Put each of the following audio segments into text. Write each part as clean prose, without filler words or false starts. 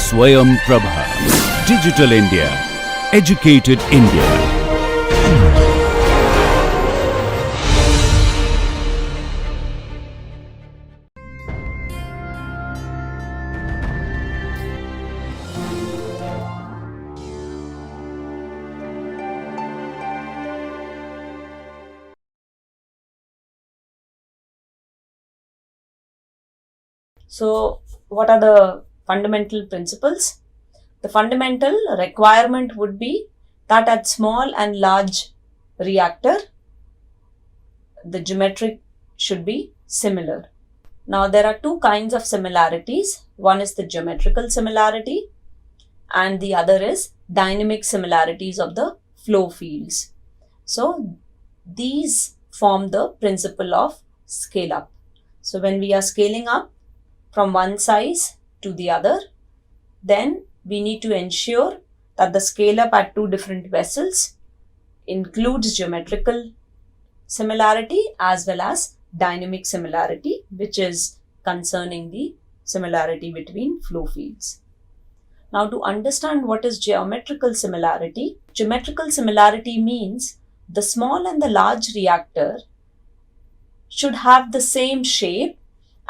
Swayam Prabha. Digital India. Educated India. So, what are the fundamental principles? The fundamental requirement would be that at small and large reactor, the geometry should be similar. Now, there are two kinds of similarities. One is the geometrical similarity and the other is dynamic similarities of the flow fields. So, these form the principle of scale up. So, when we are scaling up from one size to the other, then we need to ensure that the scale up at two different vessels includes geometrical similarity as well as dynamic similarity, which is concerning the similarity between flow fields. Now, to understand what is geometrical similarity means the small and the large reactor should have the same shape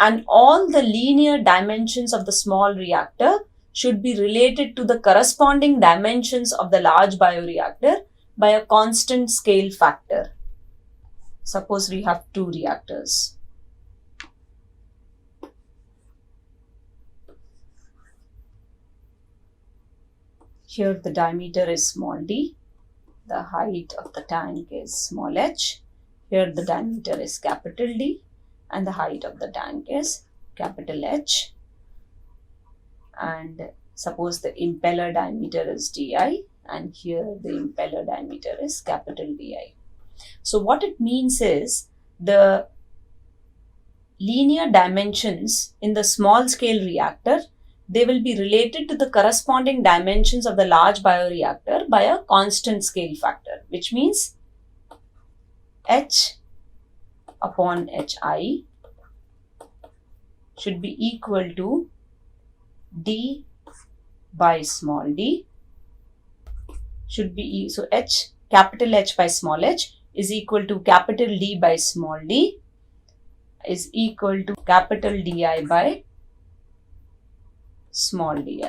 and all the linear dimensions of the small reactor should be related to the corresponding dimensions of the large bioreactor by a constant scale factor. Suppose we have two reactors. Here the diameter is small d, the height of the tank is small h. Here the diameter is capital D and the height of the tank is capital H. And suppose the impeller diameter is di and here the impeller diameter is capital Di. So what it means is the linear dimensions in the small scale reactor, they will be related to the corresponding dimensions of the large bioreactor by a constant scale factor, which means H upon Hi should be equal to D by small d should be, so H, capital H by small h is equal to capital D by small d is equal to capital Di by small di.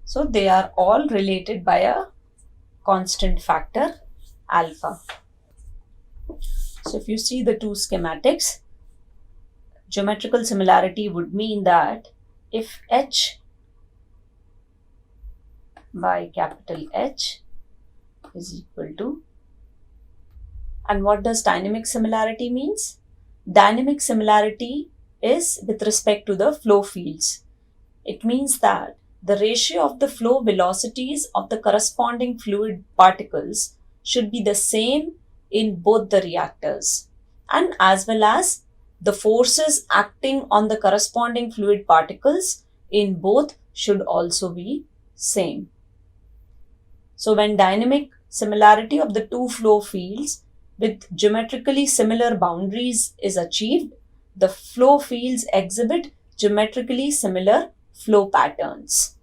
So they are all related by a constant factor alpha. So if you see the two schematics, geometrical similarity would mean that if H by capital H is equal to, and what does dynamic similarity means? Dynamic similarity is with respect to the flow fields. It means that the ratio of the flow velocities of the corresponding fluid particles should be the same in both the reactors, and as well as the forces acting on the corresponding fluid particles in both should also be same. So when dynamic similarity of the two flow fields with geometrically similar boundaries is achieved, the flow fields exhibit geometrically similar flow patterns.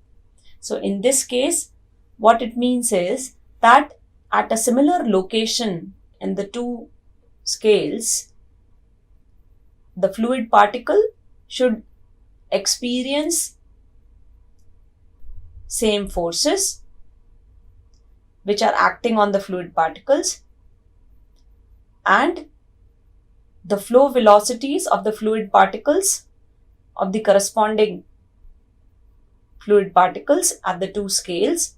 So in this case, what it means is that at a similar location in the two scales, the fluid particle should experience same forces which are acting on the fluid particles, and the flow velocities of the fluid particles of the corresponding fluid particles at the two scales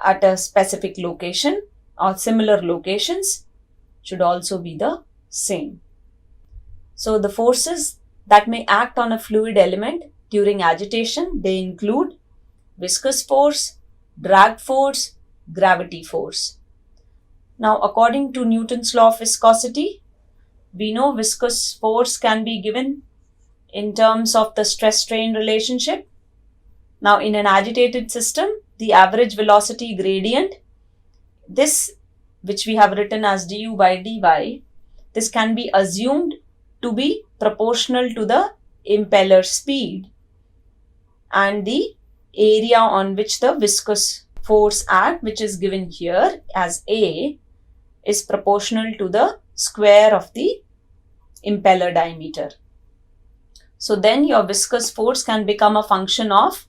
at a specific location or similar locations should also be the same. So the forces that may act on a fluid element during agitation, they include viscous force, drag force, gravity force. Now, according to Newton's law of viscosity, we know viscous force can be given in terms of the stress-strain relationship. Now, in an agitated system, the average velocity gradient, this which we have written as du by dy, this can be assumed to be proportional to the impeller speed. and the area on which the viscous force acts, which is given here as A, is proportional to the square of the impeller diameter. So then your viscous force can become a function of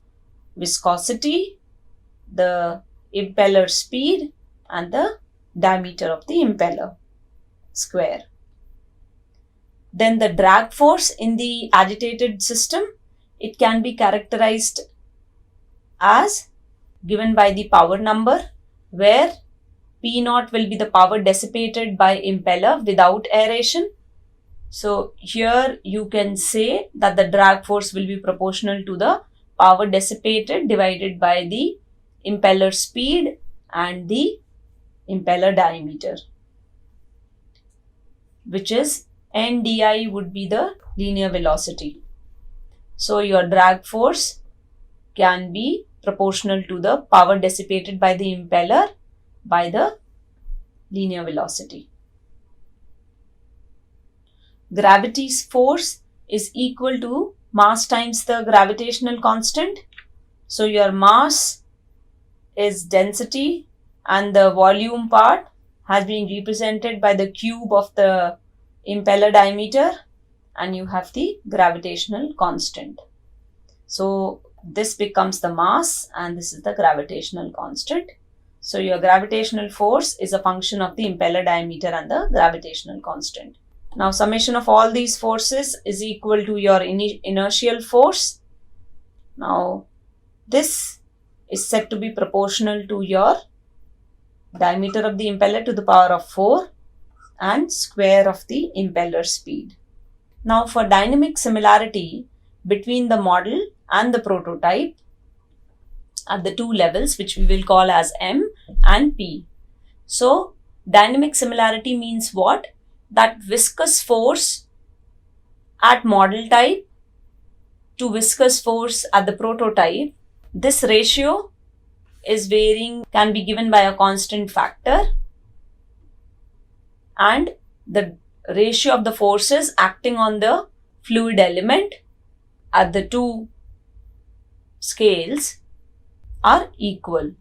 viscosity, the impeller speed, and the diameter of the impeller square. Then the drag force in the agitated system, it can be characterized as given by the power number, where P naught will be the power dissipated by impeller without aeration. So here you can say that the drag force will be proportional to the power dissipated divided by the impeller speed and the impeller diameter, which is NDI would be the linear velocity. So your drag force can be proportional to the power dissipated by the impeller by the linear velocity. Gravity's force is equal to mass times the gravitational constant. So your mass is density and the volume part has been represented by the cube of the impeller diameter, and you have the gravitational constant. So this becomes the mass and this is the gravitational constant. So your gravitational force is a function of the impeller diameter and the gravitational constant. Now summation of all these forces is equal to your inertial force. Now this is said to be proportional to your diameter of the impeller to the power of 4 and square of the impeller speed. Now for dynamic similarity between the model and the prototype at the two levels, which we will call as M and P. So dynamic similarity means what? That viscous force at model type to viscous force at the prototype, this ratio is varying, can be given by a constant factor, and the ratio of the forces acting on the fluid element at the two scales are equal.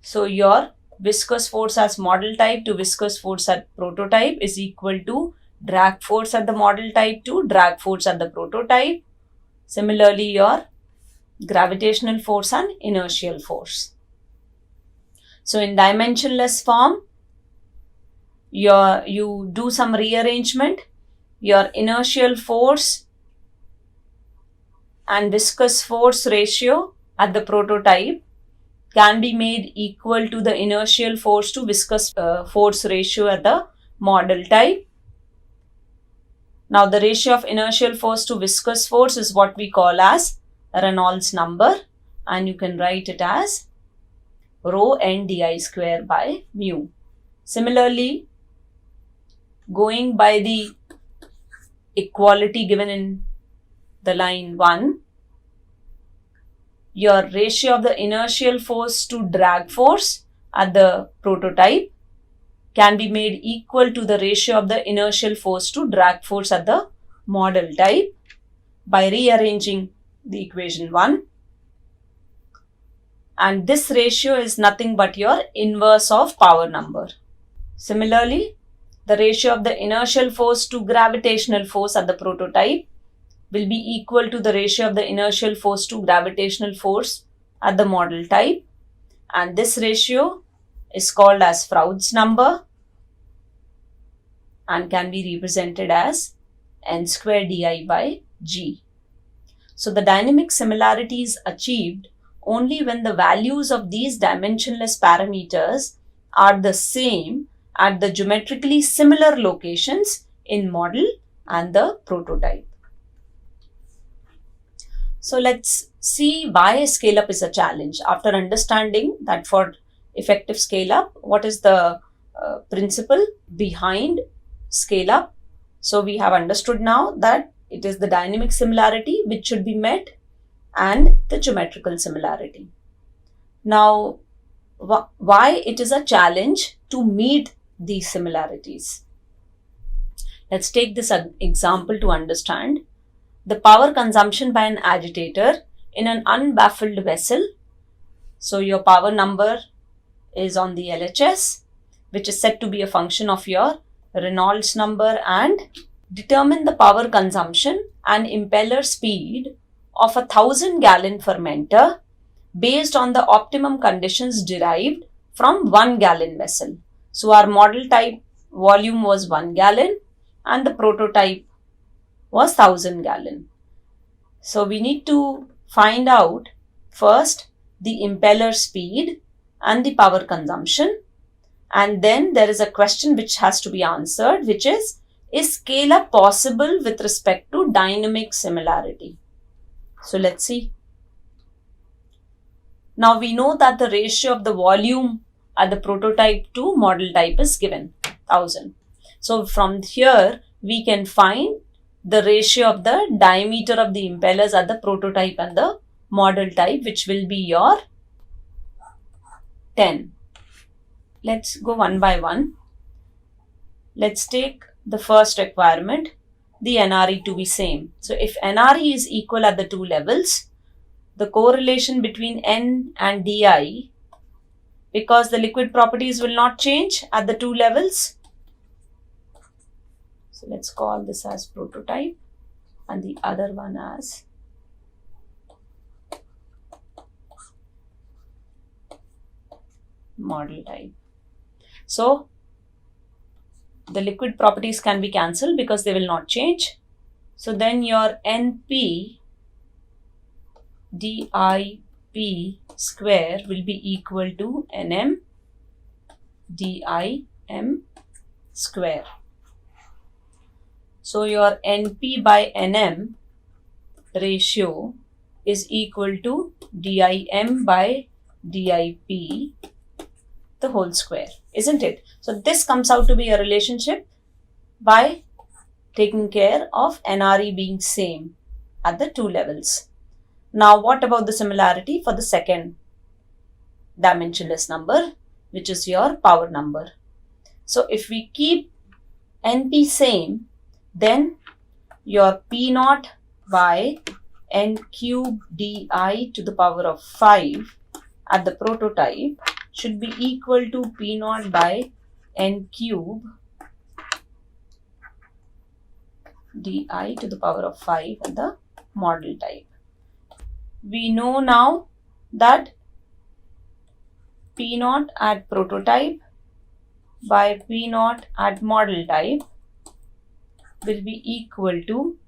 So your viscous force as model type to viscous force at prototype is equal to drag force at the model type to drag force at the prototype. Similarly, your gravitational force and inertial force. So in dimensionless form, you do some rearrangement. Your inertial force and viscous force ratio at the prototype can be made equal to the inertial force to viscous force ratio at the model type. Now the ratio of inertial force to viscous force is what we call as Reynolds number, and you can write it as rho n di square by mu. Similarly, going by the equality given in the line 1, your ratio of the inertial force to drag force at the prototype can be made equal to the ratio of the inertial force to drag force at the model type by rearranging the equation 1. And this ratio is nothing but your inverse of power number. Similarly, the ratio of the inertial force to gravitational force at the prototype will be equal to the ratio of the inertial force to gravitational force at the model type, and this ratio is called as Froude's number and can be represented as n square di by g. So the dynamic similarity is achieved only when the values of these dimensionless parameters are the same at the geometrically similar locations in model and the prototype. So let's see why scale up is a challenge. After understanding that for effective scale up, what is the principle behind scale up? So we have understood now that it is the dynamic similarity which should be met and the geometrical similarity. Now, why it is a challenge to meet these similarities? Let's take this example to understand. The power consumption by an agitator in an unbaffled vessel. So your power number is on the LHS, which is said to be a function of your Reynolds number, and determine the power consumption and impeller speed of a 1,000-gallon fermenter based on the optimum conditions derived from 1-gallon vessel. So our model type volume was 1 gallon and the prototype was 1,000-gallon. So we need to find out first the impeller speed and the power consumption, and then there is a question which has to be answered, which is scale-up possible with respect to dynamic similarity? So let's see. Now we know that the ratio of the volume at the prototype to model type is given 1,000. So from here we can find the ratio of the diameter of the impellers at the prototype and the model type, which will be your 10. Let's go one by one. Let's take the first requirement, the NRE to be same. So if NRE is equal at the two levels, the correlation between N and Di, because the liquid properties will not change at the two levels. So let's call this as prototype and the other one as model type. So the liquid properties can be cancelled because they will not change. So then your NP DIP square will be equal to NM DIM square. So your NP by NM ratio is equal to DIM by DIP, the whole square, isn't it? So this comes out to be a relationship by taking care of NRE being same at the two levels. Now what about the similarity for the second dimensionless number, which is your power number? So if we keep NP same, then your P naught by N cube Di to the power of 5 at the prototype should be equal to P naught by N cube Di to the power of 5 at the model type. We know now that P naught at prototype by P naught at model type will be equal to,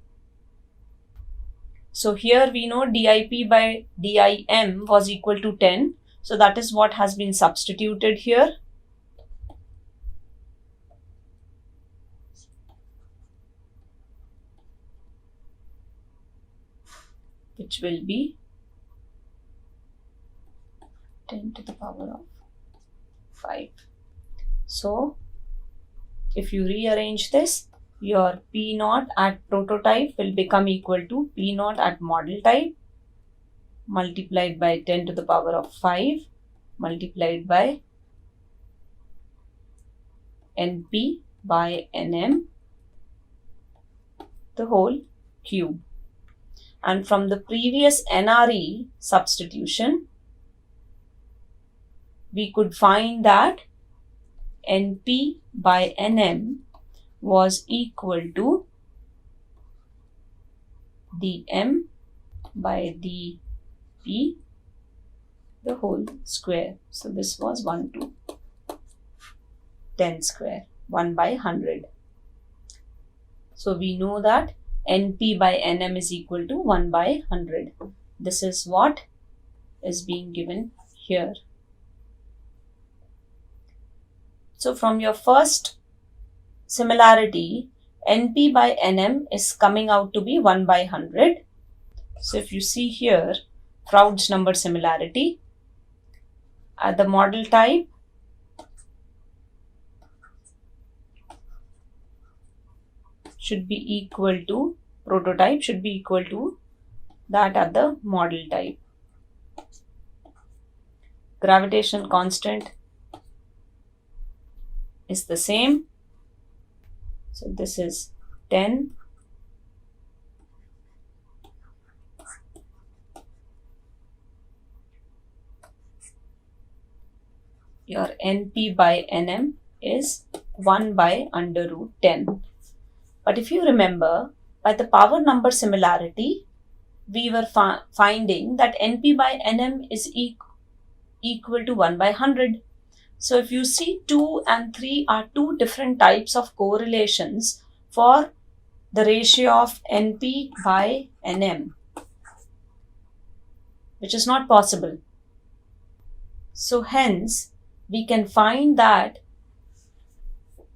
so here we know DIP by DIM was equal to 10. So that is what has been substituted here. Which will be 10 to the power of 5. So if you rearrange this, your P naught at prototype will become equal to P naught at model type multiplied by 10 to the power of 5 multiplied by NP by NM, the whole cube. And from the previous NRE substitution, we could find that NP by NM was equal to dm by dp, the whole square. So this was 1 to 10 square, 1 by 100. So we know that NP by NM is equal to 1 by 100. This is what is being given here. So from your first similarity, NP by NM is coming out to be 1 by 100. So if you see here, Froude's number similarity at the model type, should be equal to, prototype should be equal to that at the model type. Gravitational constant is the same. So this is 10 your NP by Nm is 1 by under root 10. But if you remember, by the power number similarity, we were finding that Np by Nm is equal to 1 by 100. So if you see 2 and 3 are two different types of correlations for the ratio of Np by Nm, which is not possible. So hence, we can find that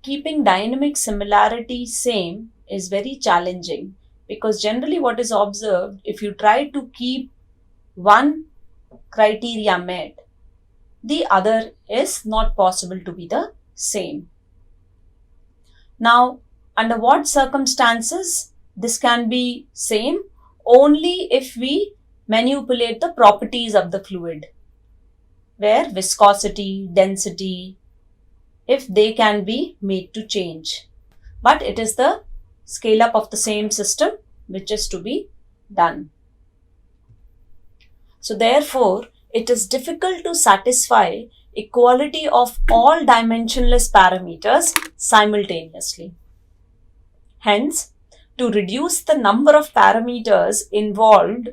keeping dynamic similarity same is very challenging, because generally what is observed, if you try to keep one criteria met, the other is not possible to be the same. Now, under what circumstances this can be same? Only if we manipulate the properties of the fluid, where viscosity, density, if they can be made to change. But it is the scale up of the same system which is to be done. So therefore, it is difficult to satisfy equality of all dimensionless parameters simultaneously. Hence, to reduce the number of parameters involved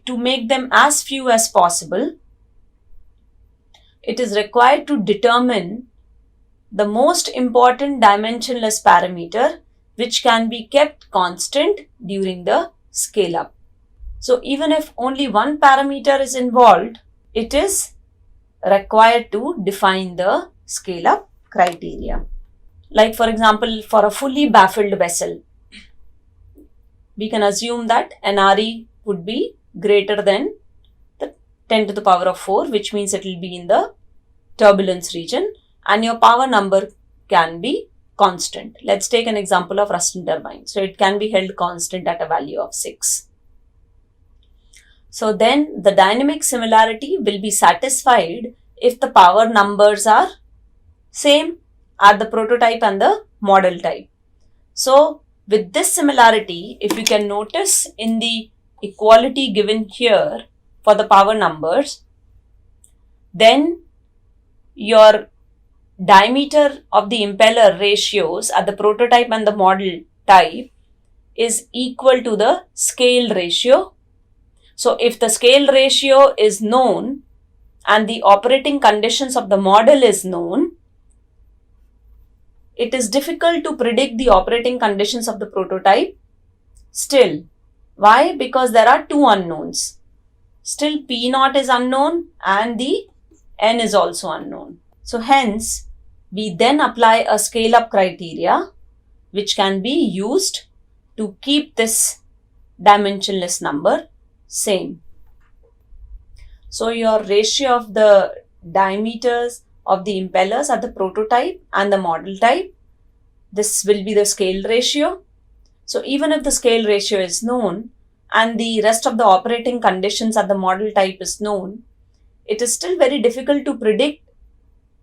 to make them as few as possible, it is required to determine the most important dimensionless parameter which can be kept constant during the scale up. So even if only one parameter is involved, it is required to define the scale up criteria. Like for example, for a fully baffled vessel, we can assume that NRE would be greater than the 10 to the power of 4, which means it will be in the turbulence region, and your power number can be constant. Let's take an example of Ruston turbine. So it can be held constant at a value of 6. So then the dynamic similarity will be satisfied if the power numbers are same at the prototype and the model type. So with this similarity, if you can notice in the equality given here for the power numbers, then your diameter of the impeller ratios at the prototype and the model type is equal to the scale ratio. So if the scale ratio is known and the operating conditions of the model is known, it is difficult to predict the operating conditions of the prototype still. Why? Because there are two unknowns. Still P0 is unknown and the N is also unknown. So hence, we then apply a scale up criteria which can be used to keep this dimensionless number same. So your ratio of the diameters of the impellers at the prototype and the model type, this will be the scale ratio. So even if the scale ratio is known and the rest of the operating conditions at the model type is known, it is still very difficult to predict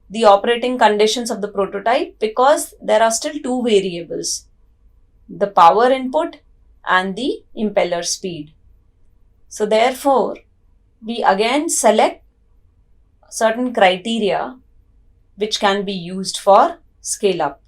the operating conditions of the prototype because there are still two variables, the power input and the impeller speed. So therefore, we again select certain criteria which can be used for scale up.